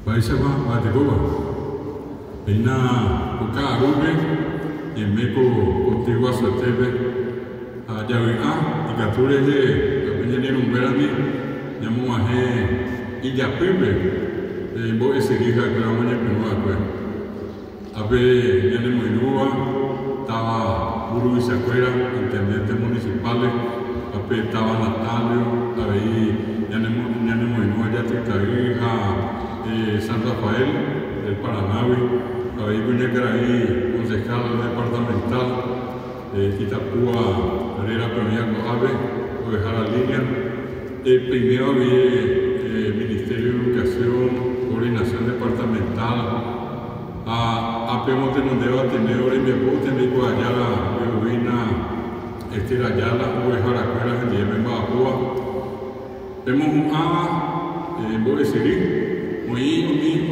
Paisa va de Goba. Ina Oka Arube, y Meco Contigua Sotebe, a Yavia, y Cature de Peñanero Umberani, Yamuaje, y Yapibe, Bo ese hija que la mañana que Abe Yanemoinua, estaba Buru y Sacuera, intendentes municipales, Abe estaba Natalio, Abe Yanemoinua, ya te caía San Rafael, el Paranavi, Abe Guñacaraí, concejal departamental, Itapúa, Herrera Peñaco Abe, Ovejara Línea, primero había Ministerio de Educación, Coordinación Departamental, a Pemo Tenondeo, Ateneo, y me puse en el Guayala, Beovina, Estirayala, Ovejara Cuera, en Yemen, Bajúa. Vemos un en Boesirí, muy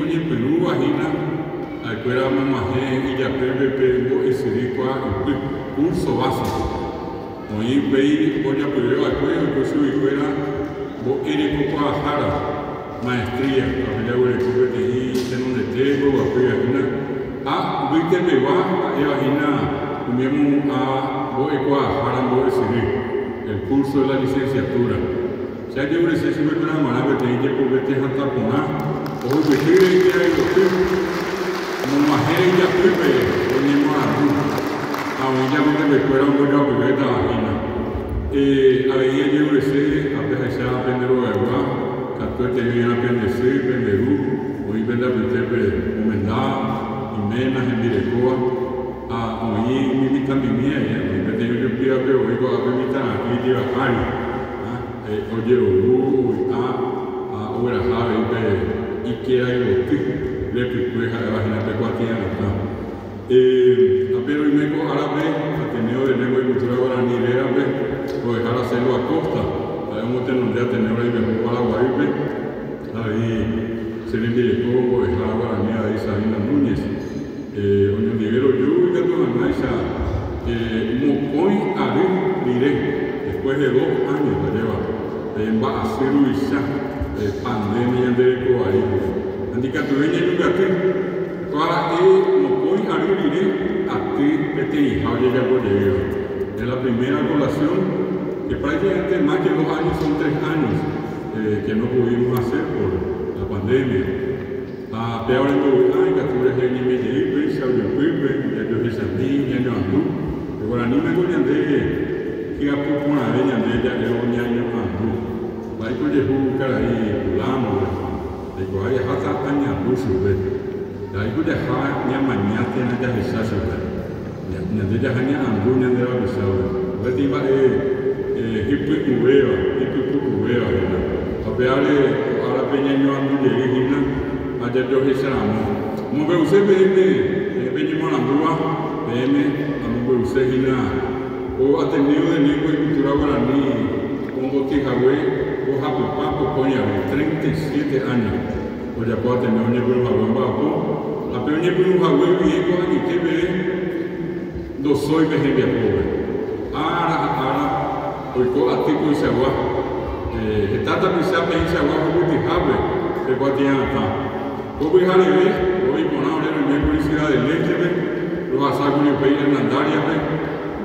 oye Perú, Bajina, Alcuera Mamajé, y ya Pepe, Boesirí, curso básico. Muy veí, voy a pedir al cuello, curso y fuera, Boerico Guajara. Maestría, la familia de Tejí, donde tengo, vi que me va a imaginar, mismo a Boecua, para el curso de la licenciatura. Si hay una licenciatura, manera que tenga que verte a taponar, o que quiere que hay los como majera y ya pepe, ponemos a la ya no me fuera un buen apureta a la había yo ese, a veces a aprender de agua. Tanto que viene a Pendecir, Penderú, hoy vende a Petepe, Comendá, Jiménez, en Mirecoa, hoy mi vitamina, hoy tengo yo pido que hoy con la vitamina aquí lleva Ari, oye, Uru, ahora sabe, y que hay los tipos, le pico a la vagina pecuatiana, pero hoy me cojo árabe, Ateneo de Lengua y Cultura Guaraní, o dejar hacerlo a costa. Sabemos que nos debe tener ahí mejor para Guaripe, ahí se le direcó a la Guaraní, ahí Sabina Núñez, donde Nivero yo y que tu analiza, Mocoy Ari diré, después de 2 años la lleva, va a ser Luisa, pandemia de Coaí. Andicatueña y Lugaté, para Mocoy Ari diré, a ti, que te hija, llega por llegar. Es la primera colación. Que prácticamente más de 2 años son 3 años que no pudimos hacer por la pandemia. Peor en Bogotá, en Catures de Nimeyeipe, Xavier Yayo Jesandí, Yayo Andú. De Guaraní me goleandé, que a poco una de Yandé, Yayo Yayo Andú. Baico Yehu, Caraí, Pulamo, de Guay, Hata, Aña, Andú, Sube. Baico Yaha, Yamañá, Tiene Yayo Sasube. Yandé Yahaña Andú, Yandé Babisau. Betiba, hippie cubeo, a pearle a la peña yo ando de Gina, a yo Jesamo. Mube vende, venimos a la Brua, PM, a Mube Gina, o atendido de lengua y cultura guaraní, con Botijahue, o Japupapo, coña, 37 años. O ya puedo tener un negro jabón bajo, la peña por un jabón viejo, y que ve, no soy vejeria pobre. Hoy con artículo se agua, tanta pisada en se agua muy tijable, que guatiana está. Hoy hoy con ahora en la publicidad de leche, los asagos de país en Andaria,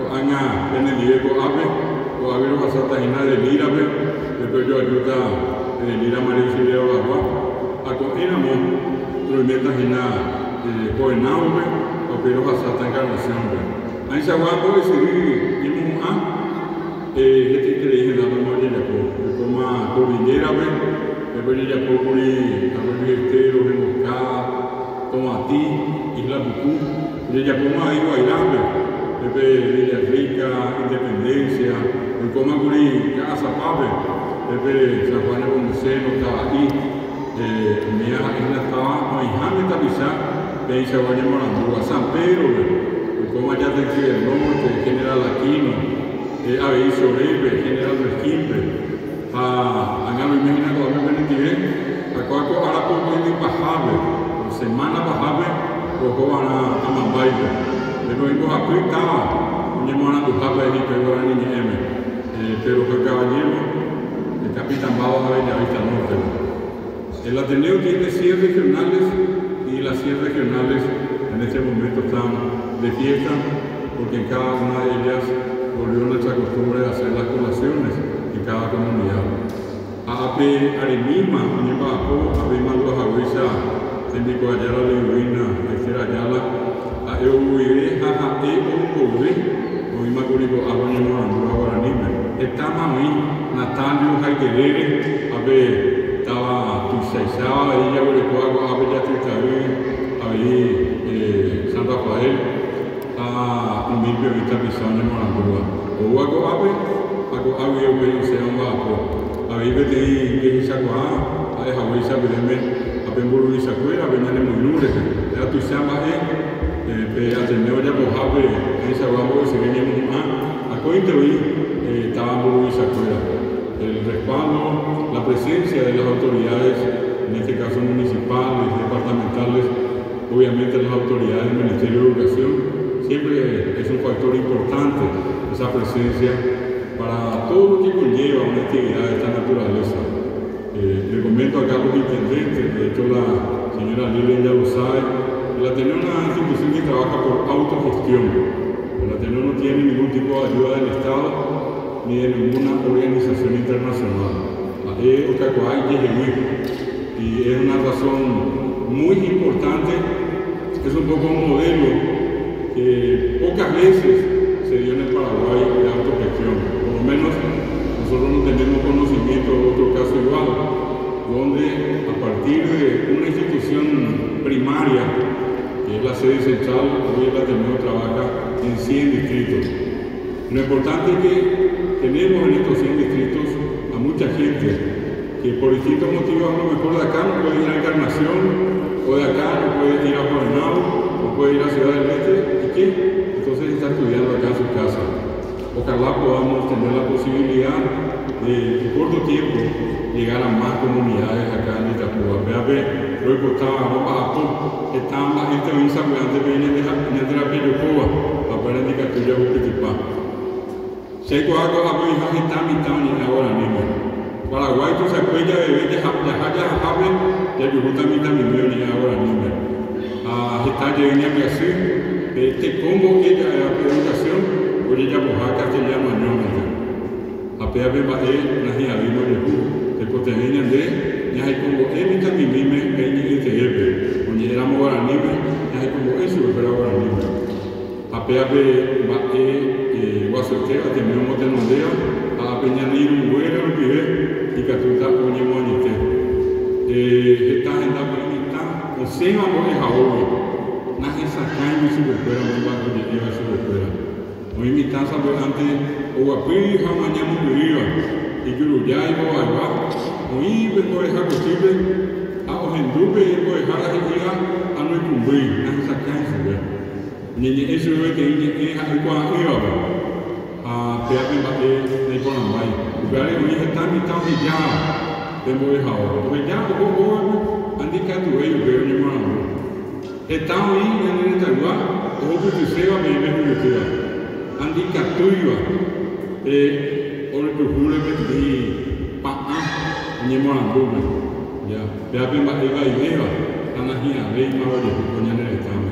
los años en el Diego Ape, o a ver los asatas en de Lira, después yo ayuda en Lira María Auxiliar de Agua, a con Enamo, los metas en la Coenaume, o pero los asatas en Carnación. Ahí se agua puede seguir, y un este que le dije la mamá de Yapo, como a cordillera, después de Yapo, por el Estero, Reboscada, Tomatí, Isla Bucú, de Yapo, ahí Guayrame, después de Villa Rica, Independencia, el Coma Curí, Casa Pape, después de San Juan de Pomuceno, estaba ahí, Mía, Isla estaba, Moijame, Tapizá, de ahí se va a llamar a San Pedro, el Coma ya del norte, General Aquino. Ahí sobre General Resquimbe, a Galo Imagina con la Benetire, a Coaco Arapo muy bajable, semana bajable, o van a Mambaile. Pero en Coacuita, un llamado a tu capa y que ahora ni pero que caballero, el capitán Bado de Bellavista Norte. El Ateneo tiene 100 regionales y las 100 regionales en este momento están de fiesta porque en cada una de ellas volvió nuestra costumbre de hacer las colaciones en cada comunidad. Ape Arenima, Nipapo, Ape Maluajahuisa, Tembico Ayala Leguina, Estera Ayala, a Eubuire, Jaja, Eubuire, Oima Curico, Abaña Morandura, Guaranime. Estamos ahí, Natalio, Jaiquerere, Ape, estaba Tuxaizaba, ahí ya Guarecuago, Ape Yatricaví, ahí San Rafael, a Humilpio Vista Pisaña Morandura. Oago Ape, Ago Ape, Eubuire, Sean Bapo. Ahí que te Chacoa, a Jahuisa, Bedeme, a Pemburu y Sacuera, Beñane Mulure, a tu Sama, a Teneo ya Bojabe, a Isaguamo, se veníamos a Cointeoí, estaba Buru y Sacuera. El respaldo, la presencia de las autoridades, en este caso municipales, departamentales, obviamente las autoridades del Ministerio de Educación, siempre es un factor importante esa presencia para todo lo que conlleva una actividad de esta naturaleza. Le comento acá a los intendentes, de hecho la señora Lilian ya lo sabe, el Ateneo es una institución que trabaja por autogestión. El Ateneo no tiene ningún tipo de ayuda del Estado ni de ninguna organización internacional. Y es una razón muy importante, es un poco un modelo que pocas veces se dio en el Paraguay de autogestión. Por lo menos nosotros no tenemos conocimiento de otro caso igual, donde a partir de una institución primaria, que es la sede central, hoy el Ateneo trabaja en 100 distritos. Lo importante es que tenemos en estos 100 distritos a mucha gente que por distintos motivos a lo mejor de acá no puede ir a Encarnación, o de acá no puede ir a Coronado, no puede ir a Ciudad del Este, ¿y qué? Entonces está estudiando acá en su casa. Ojalá podamos tener la posibilidad de, en corto tiempo, llegar a más comunidades acá en Itapúa. Vea, hoy costaba ropa, estaban la gente en San Juan de Peña de la Peyocoa, para ver en Icatuya Buquetipá. Seco hago a mi hija está mitad ni ahora mismo. Paraguay, tú se acuerdas de ver que ya yo justamente mi mío ni ahora mismo. Está llegando a Brasil, este combo que ella de educación. Hoy ella boja castellano año a pea de bae na hia vino de hu de coteña de ya hay como evita mi mime peñi este jefe donde éramos guaranime ya hay como eso pero guaranime a pea de bae guasotera tenemos motenondea a peña ni un güero pibe y catuta oñe moñite esta agenda peñita o sea amor es ahora na esa caña su fuera muy bajo de lleva su fuera. Hoy mi casa antes, o api, jamás muy viva, y yo ya iba a agua, hoy vengo a dejar posible, a ojendupe, y vengo a dejar a ella a no cumplir, a esa casa, ni eso es que es algo a ella, a pegar de Colambay, porque hoy está mitad de ya, vengo a dejar ahora, porque ya, o han dicho tu ello, pero ni más, está hoy en esta agua, o que se va a venir en el Andi Catuiva, ora que jure que pa'a, ni morandume, ya, vea bien va eva y veva, anahia, ley más vaya, coña en el examen.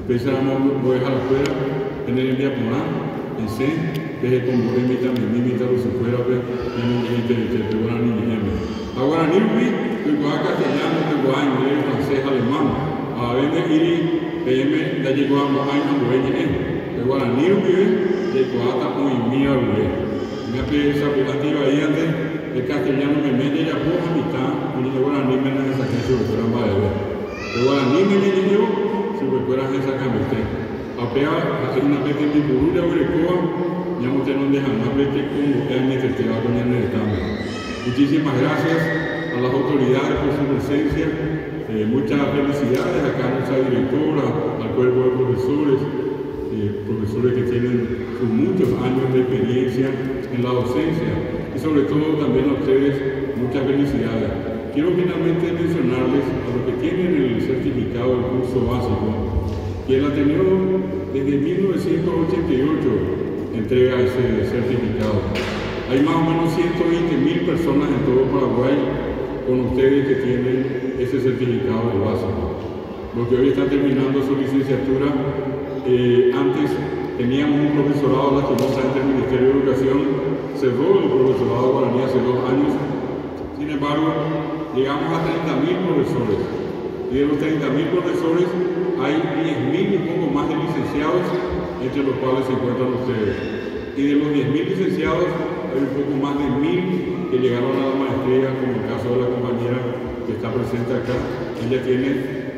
Pensamos, voy a dejar afuera, en el día por en C, desde como remita, mi mimita, los fuera, en un gente de Guaraní y Yemen. A Guaraní, que guaca castellano, que guay, inglés, francés, alemán, a ver de ir, PM, ya llegó a Mohamed Ambueñe, Agora, nem o que de guarda com minha mulher. Minha pessoa ativa aí antes de castelhano me mete já por habitar, onde agora nem me nessa questão de trabalho. Agora nem me nem se recuperar essa camisa. A pé aqui na vez de buru de Urecoa, já não tem onde jamás vete como é necesidade con el estado. Muchísimas gracias a las autoridades por su presencia. Muchas felicidades acá a nuestra directora, al cuerpo de profesores. Profesores que tienen muchos años de experiencia en la docencia y sobre todo también a ustedes muchas felicidades. Quiero finalmente mencionarles a los que tienen el certificado del curso básico que el Ateneo desde 1988 entrega ese certificado. Hay más o menos 120.000 personas en todo Paraguay con ustedes que tienen ese certificado del básico. Los que hoy están terminando su licenciatura, antes teníamos un profesorado, lastimosamente el Ministerio de Educación cerró el profesorado guaraní hace 2 años. Sin embargo, llegamos a 30.000 profesores, y de los 30.000 profesores hay 10.000 y poco más de licenciados, entre los cuales se encuentran ustedes. Y de los 10.000 licenciados hay un poco más de 1.000 que llegaron a la maestría, como el caso de la compañera que está presente acá. Ella tiene,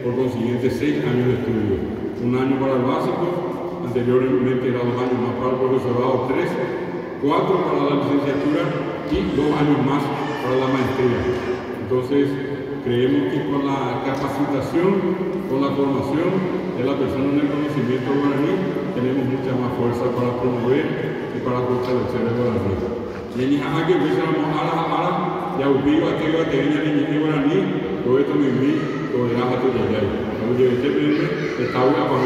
por consiguiente, 6 años de estudio. 1 año para el básico, anteriormente era 2 años más para el profesorado, 3, 4 para la licenciatura y 2 años más para la maestría. Entonces, creemos que con la capacitación, con la formación de la persona en el conocimiento guaraní, tenemos mucha más fuerza para promover y para fortalecer el guaraní. Y en que pensamos ahora, ya ubico a que tenía el guaraní, todo esto me vi, todo el gato de allá. Entonces, este está una para